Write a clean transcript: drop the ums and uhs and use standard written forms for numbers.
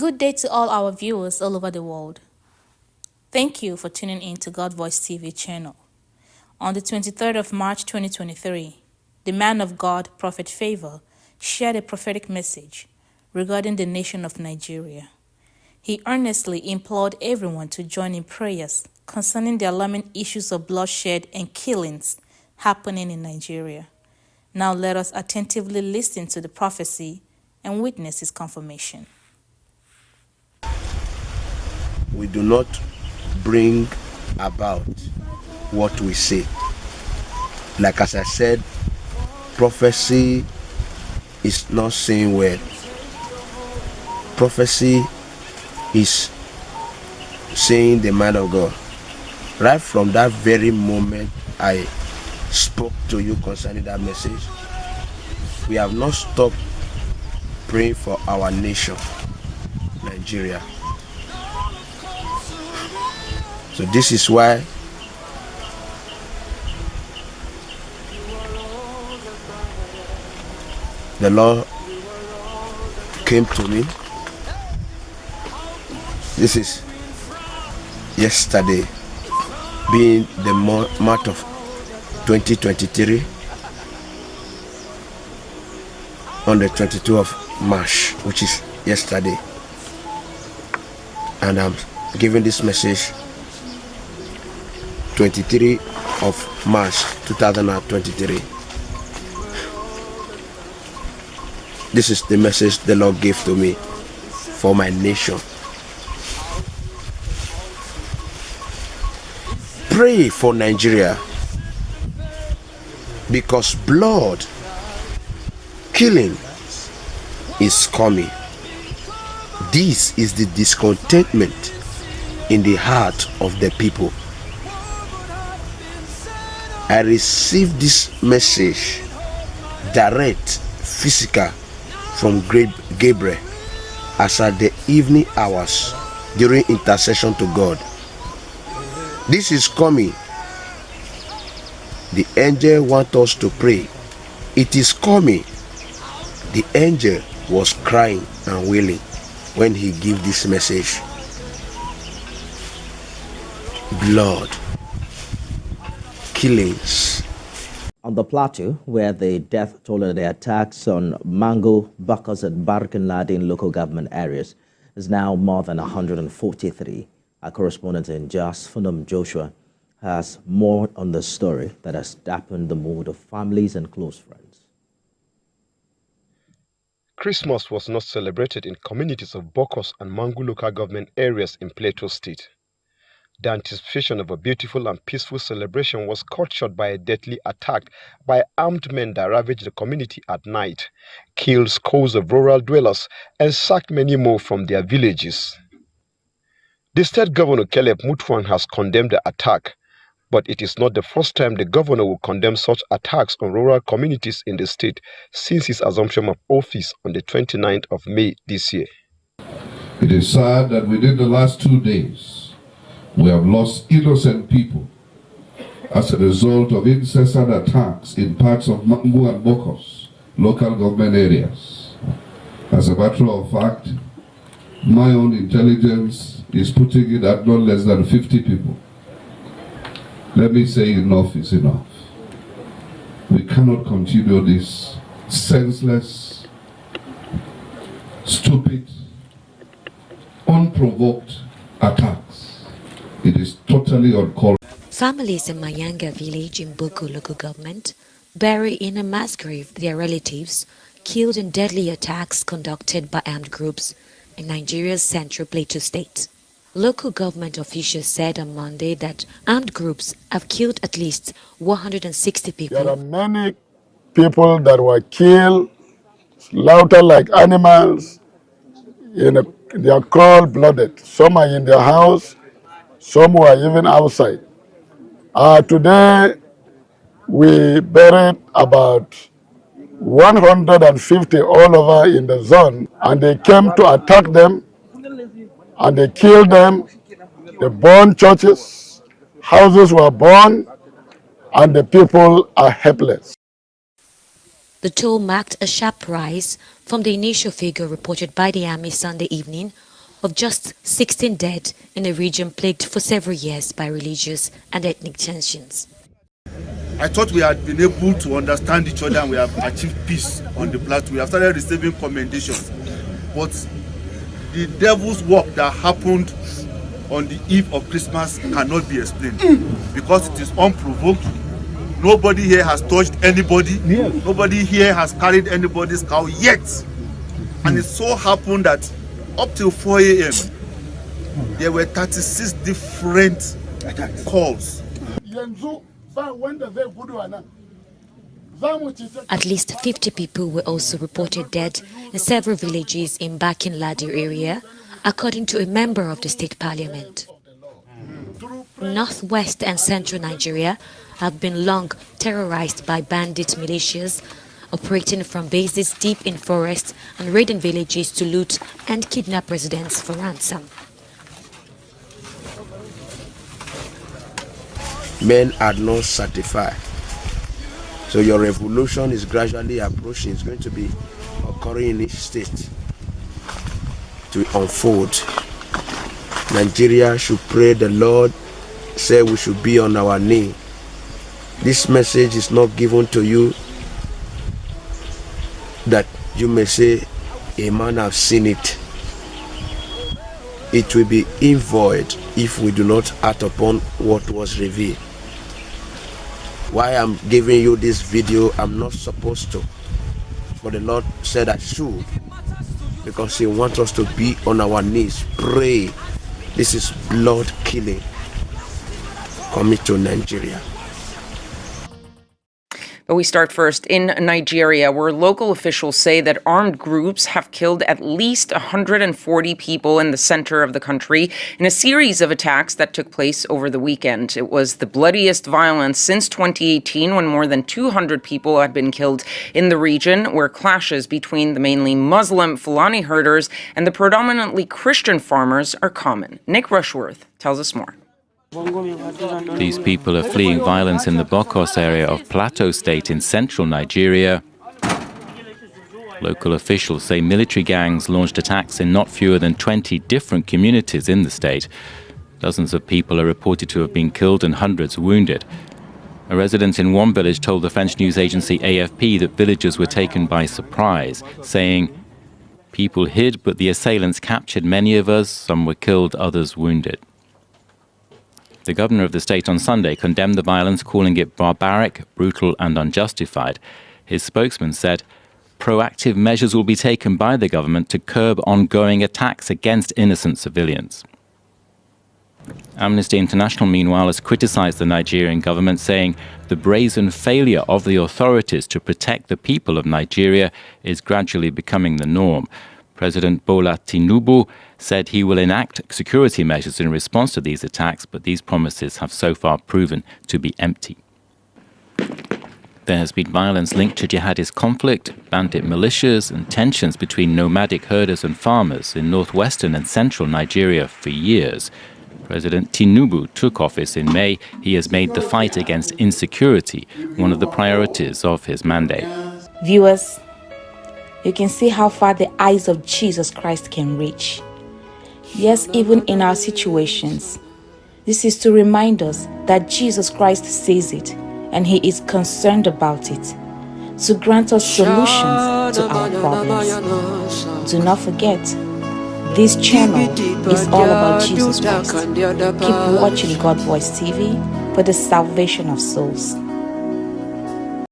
Good day to all our viewers all over the world. Thank you for tuning in to God Voice TV channel. On the 23rd of March 2023, the man of God, Prophet Favor, shared a prophetic message regarding the nation of Nigeria. He earnestly implored everyone to join in prayers concerning the alarming issues of bloodshed and killings happening in Nigeria. Now let us attentively listen to the prophecy and witness its confirmation. We do not bring about what we say. Like as I said, prophecy is not saying word. Prophecy is saying the man of God. Right from that very moment I spoke to you concerning that message, we have not stopped praying for our nation, Nigeria. So this is why the Lord came to me. This is yesterday, being the month of 2023, on the 22nd of March, which is yesterday. And I'm giving this message 23 of March 2023. This is the message the Lord gave to me for my nation. Pray for Nigeria, because blood killing is coming. This is the discontentment in the heart of the people. I received this message direct, physical, from Gabriel as at the evening hours during intercession to God. This is coming. The angel wants us to pray. It is coming. The angel was crying and wailing when he gave this message. Blood, killings. On the plateau, where the death toll of the attacks on Mango, Bakas, and Barkin local government areas is now more than 143. Our correspondent in Jos, Funum Joshua, has more on the story that has dampened the mood of families and close friends. Christmas was not celebrated in communities of Bokos and Mangu local government areas in Plateau State. The anticipation of a beautiful and peaceful celebration was cut short by a deadly attack by armed men that ravaged the community at night, killed scores of rural dwellers, and sacked many more from their villages. The state governor Caleb Mutfwang has condemned the attack, but it is not the first time the governor will condemn such attacks on rural communities in the state since his assumption of office on the 29th of May this year. It is sad that within the last 2 days, we have lost innocent people as a result of incessant attacks in parts of Mangu and Bokos, local government areas. As a matter of fact, my own intelligence is putting it at not less than 50 people. Let me say enough is enough. We cannot continue this senseless, stupid, unprovoked attacks. It is totally uncalled. Families in Mayanga village in Boko local government bury in a mass grave their relatives killed in deadly attacks conducted by armed groups in Nigeria's central Plateau state. Local government officials said on Monday that armed groups have killed at least 160 people. There are many people that were killed, slaughtered like animals. They are cold-blooded. Some are in their house, some were even outside. Today, we buried about 150 all over in the zone, and they came to attack them, and they killed them. They burned churches, houses were burned, and the people are helpless. The toll marked a sharp rise from the initial figure reported by the army Sunday evening of just 16 dead in a region plagued for several years by religious and ethnic tensions. I thought we had been able to understand each other and we have achieved peace on the plateau. We have started receiving commendations. But the devil's work that happened on the eve of Christmas cannot be explained because it is unprovoked. Nobody here has touched anybody. Nobody here has carried anybody's cow yet. And it so happened that up till 4 a.m. there were 36 different calls. At least 50 people were also reported dead in several villages in Bakin Ladi area, according to a member of the state parliament. Northwest and central Nigeria have been long terrorized by bandit militias operating from bases deep in forests and raiding villages to loot and kidnap residents for ransom. Men are not certified. So your revolution is gradually approaching. It's going to be occurring in each state to unfold. Nigeria should pray. The Lord said we should be on our knee. This message is not given to you that you may say, a man have seen it. It will be void if we do not act upon what was revealed. Why I'm giving you this video, I'm not supposed to. But the Lord said I should. Because He wants us to be on our knees. Pray. This is blood killing coming to Nigeria. But we start first in Nigeria, where local officials say that armed groups have killed at least 140 people in the center of the country in a series of attacks that took place over the weekend. It was the bloodiest violence since 2018, when more than 200 people had been killed in the region, where clashes between the mainly Muslim Fulani herders and the predominantly Christian farmers are common. Nick Rushworth tells us more. These people are fleeing violence in the Bokos area of Plateau State in central Nigeria. Local officials say military gangs launched attacks in not fewer than 20 different communities in the state. Dozens of people are reported to have been killed and hundreds wounded. A resident in one village told the French news agency AFP that villagers were taken by surprise, saying, "People hid, but the assailants captured many of us. Some were killed, others wounded." The governor of the state on Sunday condemned the violence, calling it barbaric, brutal and unjustified. His spokesman said, proactive measures will be taken by the government to curb ongoing attacks against innocent civilians. Amnesty International, meanwhile, has criticized the Nigerian government, saying the brazen failure of the authorities to protect the people of Nigeria is gradually becoming the norm. President Bola Tinubu said he will enact security measures in response to these attacks, but these promises have so far proven to be empty. There has been violence linked to jihadist conflict, bandit militias, and tensions between nomadic herders and farmers in northwestern and central Nigeria for years. President Tinubu took office in May. He has made the fight against insecurity one of the priorities of his mandate. Viewers, you can see how far the eyes of Jesus Christ can reach. Yes, even in our situations, this is to remind us that Jesus Christ sees it and He is concerned about it, to grant us solutions to our problems. Do not forget, this channel is all about Jesus Christ. Keep watching God Voice TV for the salvation of souls.